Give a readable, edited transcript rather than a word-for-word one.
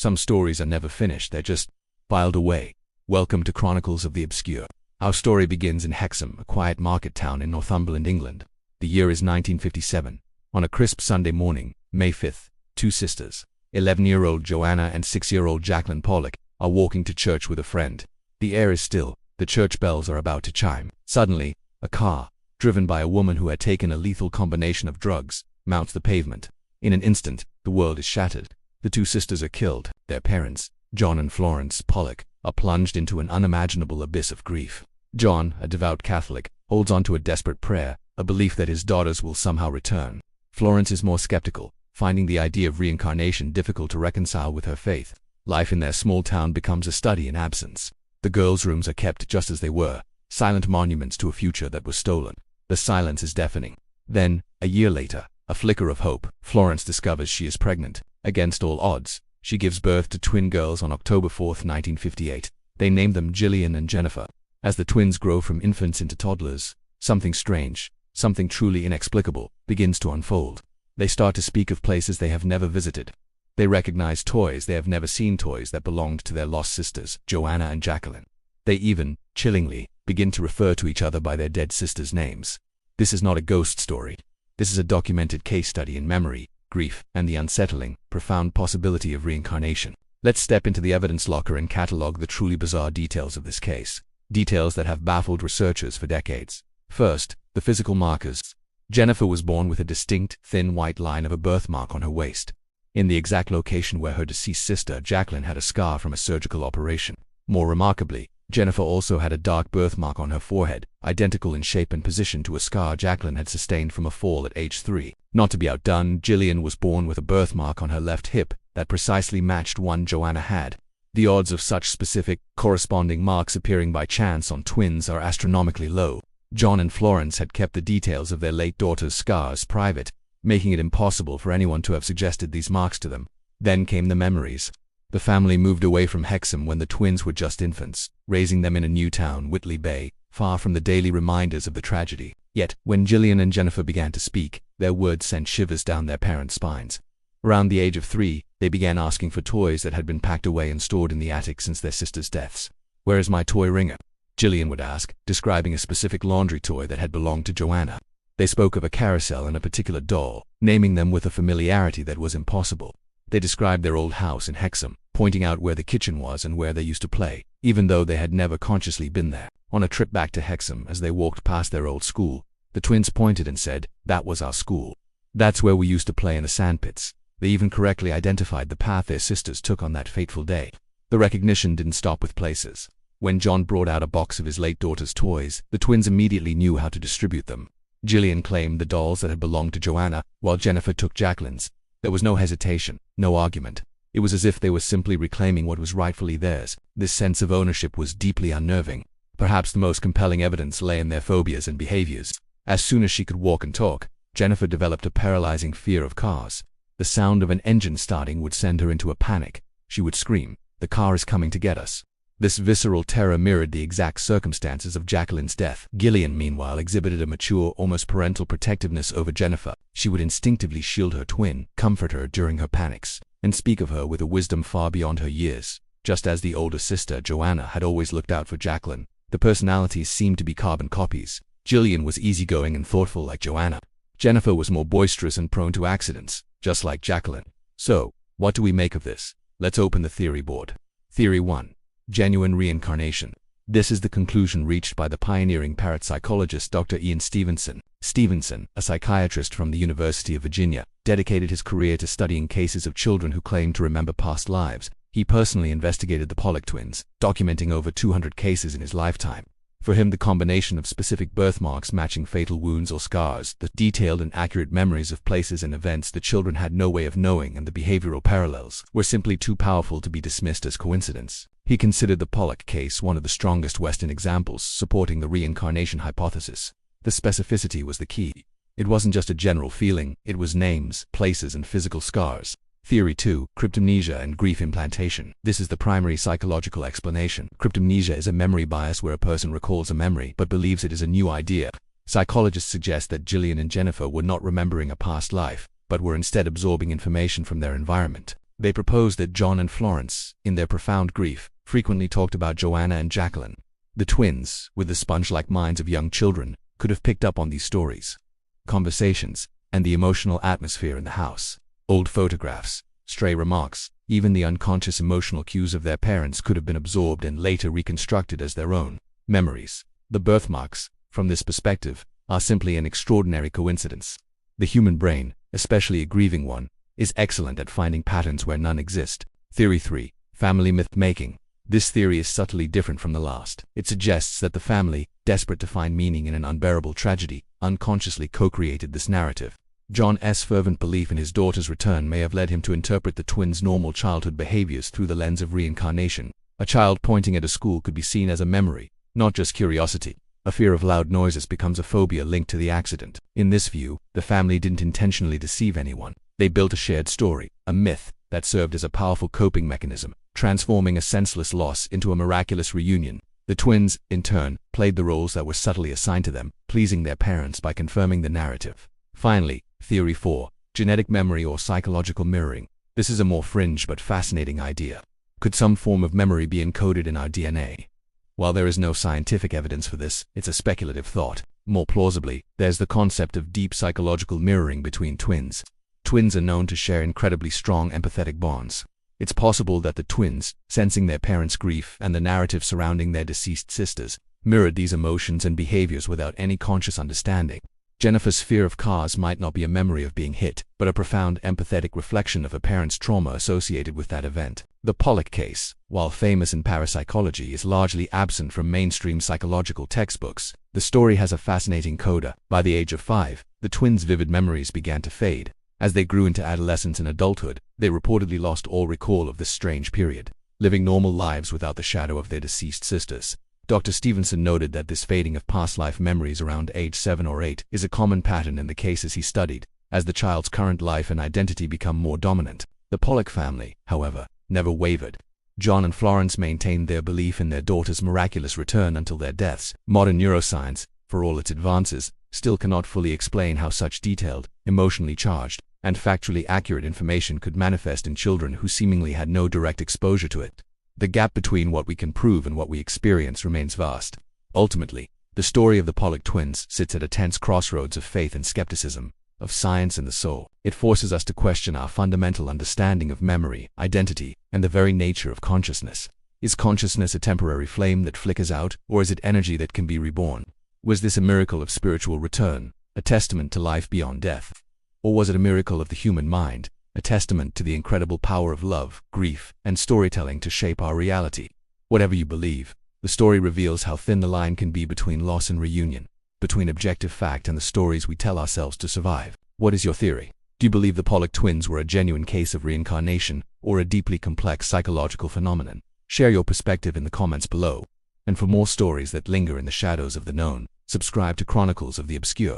Some stories are never finished, they're just filed away. Welcome to Chronicles of the Obscure. Our story begins in Hexham, a quiet market town in Northumberland, England. The year is 1957. On a crisp Sunday morning, May 5th, two sisters, 11-year-old Joanna and 6-year-old Jacqueline Pollock, are walking to church with a friend. The air is still, the church bells are about to chime. Suddenly, a car, driven by a woman who had taken a lethal combination of drugs, mounts the pavement. In an instant, the world is shattered. The two sisters are killed. Their parents, John and Florence Pollock, are plunged into an unimaginable abyss of grief. John, a devout Catholic, holds on to a desperate prayer, a belief that his daughters will somehow return. Florence is more skeptical, finding the idea of reincarnation difficult to reconcile with her faith. Life in their small town becomes a study in absence. The girls' rooms are kept just as they were, silent monuments to a future that was stolen. The silence is deafening. Then, a year later, a flicker of hope, Florence discovers she is pregnant. Against all odds, she gives birth to twin girls on October 4th, 1958. They name them Gillian and Jennifer. As the twins grow from infants into toddlers, something strange, something truly inexplicable, begins to unfold. They start to speak of places they have never visited. They recognize toys they have never seen, toys that belonged to their lost sisters, Joanna and Jacqueline. They even, chillingly, begin to refer to each other by their dead sisters' names. This is not a ghost story. This is a documented case study in memory, grief, and the unsettling, profound possibility of reincarnation. Let's step into the evidence locker and catalog the truly bizarre details of this case. Details that have baffled researchers for decades. First, the physical markers. Jennifer was born with a distinct, thin white line of a birthmark on her waist, in the exact location where her deceased sister, Jacqueline, had a scar from a surgical operation. More remarkably, Jennifer also had a dark birthmark on her forehead, identical in shape and position to a scar Jacqueline had sustained from a fall at age 3. Not to be outdone, Gillian was born with a birthmark on her left hip that precisely matched one Joanna had. The odds of such specific, corresponding marks appearing by chance on twins are astronomically low. John and Florence had kept the details of their late daughter's scars private, making it impossible for anyone to have suggested these marks to them. Then came the memories. The family moved away from Hexham when the twins were just infants, raising them in a new town, Whitley Bay, far from the daily reminders of the tragedy. Yet, when Gillian and Jennifer began to speak, their words sent shivers down their parents' spines. Around the age of 3, they began asking for toys that had been packed away and stored in the attic since their sisters' deaths. "Where is my toy ringer?" Gillian would ask, describing a specific laundry toy that had belonged to Joanna. They spoke of a carousel and a particular doll, naming them with a familiarity that was impossible. They described their old house in Hexham, pointing out where the kitchen was and where they used to play, even though they had never consciously been there. On a trip back to Hexham, as they walked past their old school, the twins pointed and said, "That was our school. That's where we used to play in the sandpits." They even correctly identified the path their sisters took on that fateful day. The recognition didn't stop with places. When John brought out a box of his late daughter's toys, the twins immediately knew how to distribute them. Gillian claimed the dolls that had belonged to Joanna, while Jennifer took Jacqueline's. There was no hesitation, no argument. It was as if they were simply reclaiming what was rightfully theirs. This sense of ownership was deeply unnerving. Perhaps the most compelling evidence lay in their phobias and behaviors. As soon as she could walk and talk, Jennifer developed a paralyzing fear of cars. The sound of an engine starting would send her into a panic. She would scream, "The car is coming to get us." This visceral terror mirrored the exact circumstances of Jacqueline's death. Gillian, meanwhile, exhibited a mature, almost parental protectiveness over Jennifer. She would instinctively shield her twin, comfort her during her panics, and speak of her with a wisdom far beyond her years. Just as the older sister, Joanna, had always looked out for Jacqueline, the personalities seemed to be carbon copies. Gillian was easygoing and thoughtful like Joanna. Jennifer was more boisterous and prone to accidents, just like Jacqueline. So, what do we make of this? Let's open the theory board. Theory 1. Genuine reincarnation. This is the conclusion reached by the pioneering parapsychologist Dr. Ian Stevenson. Stevenson, a psychiatrist from the University of Virginia, dedicated his career to studying cases of children who claimed to remember past lives. He personally investigated the Pollock twins, documenting over 200 cases in his lifetime. For him, the combination of specific birthmarks matching fatal wounds or scars, the detailed and accurate memories of places and events the children had no way of knowing, and the behavioral parallels were simply too powerful to be dismissed as coincidence. He considered the Pollock case one of the strongest Western examples supporting the reincarnation hypothesis. The specificity was the key. It wasn't just a general feeling, it was names, places, and physical scars. Theory 2. Cryptomnesia and grief implantation. This is the primary psychological explanation. Cryptomnesia is a memory bias where a person recalls a memory but believes it is a new idea. Psychologists suggest that Gillian and Jennifer were not remembering a past life, but were instead absorbing information from their environment. They proposed that John and Florence, in their profound grief, frequently talked about Joanna and Jacqueline. The twins, with the sponge-like minds of young children, could have picked up on these stories, conversations, and the emotional atmosphere in the house. Old photographs, stray remarks, even the unconscious emotional cues of their parents could have been absorbed and later reconstructed as their own memories. The birthmarks, from this perspective, are simply an extraordinary coincidence. The human brain, especially a grieving one, is excellent at finding patterns where none exist. Theory 3. Family myth-making. This theory is subtly different from the last. It suggests that the family, desperate to find meaning in an unbearable tragedy, unconsciously co-created this narrative. John's fervent belief in his daughter's return may have led him to interpret the twins' normal childhood behaviors through the lens of reincarnation. A child pointing at a school could be seen as a memory, not just curiosity. A fear of loud noises becomes a phobia linked to the accident. In this view, the family didn't intentionally deceive anyone. They built a shared story, a myth, that served as a powerful coping mechanism, transforming a senseless loss into a miraculous reunion. The twins, in turn, played the roles that were subtly assigned to them, pleasing their parents by confirming the narrative. Finally, Theory 4. Genetic memory or psychological mirroring. This is a more fringe but fascinating idea. Could some form of memory be encoded in our DNA? While there is no scientific evidence for this, it's a speculative thought. More plausibly, there's the concept of deep psychological mirroring between twins. Twins are known to share incredibly strong empathetic bonds. It's possible that the twins, sensing their parents' grief and the narrative surrounding their deceased sisters, mirrored these emotions and behaviors without any conscious understanding. Jennifer's fear of cars might not be a memory of being hit, but a profound empathetic reflection of her parents' trauma associated with that event. The Pollock case, while famous in parapsychology, is largely absent from mainstream psychological textbooks. The story has a fascinating coda. By the age of 5, the twins' vivid memories began to fade. As they grew into adolescence and adulthood, they reportedly lost all recall of this strange period, living normal lives without the shadow of their deceased sisters. Dr. Stevenson noted that this fading of past life memories around age 7 or 8 is a common pattern in the cases he studied, as the child's current life and identity become more dominant. The Pollock family, however, never wavered. John and Florence maintained their belief in their daughter's miraculous return until their deaths. Modern neuroscience, for all its advances, still cannot fully explain how such detailed, emotionally charged, and factually accurate information could manifest in children who seemingly had no direct exposure to it. The gap between what we can prove and what we experience remains vast. Ultimately, the story of the Pollock twins sits at a tense crossroads of faith and skepticism, of science and the soul. It forces us to question our fundamental understanding of memory, identity, and the very nature of consciousness. Is consciousness a temporary flame that flickers out, or is it energy that can be reborn? Was this a miracle of spiritual return, a testament to life beyond death? Or was it a miracle of the human mind, a testament to the incredible power of love, grief, and storytelling to shape our reality? Whatever you believe, the story reveals how thin the line can be between loss and reunion, between objective fact and the stories we tell ourselves to survive. What is your theory? Do you believe the Pollock twins were a genuine case of reincarnation, or a deeply complex psychological phenomenon? Share your perspective in the comments below. And for more stories that linger in the shadows of the known, subscribe to Chronicles of the Obscure.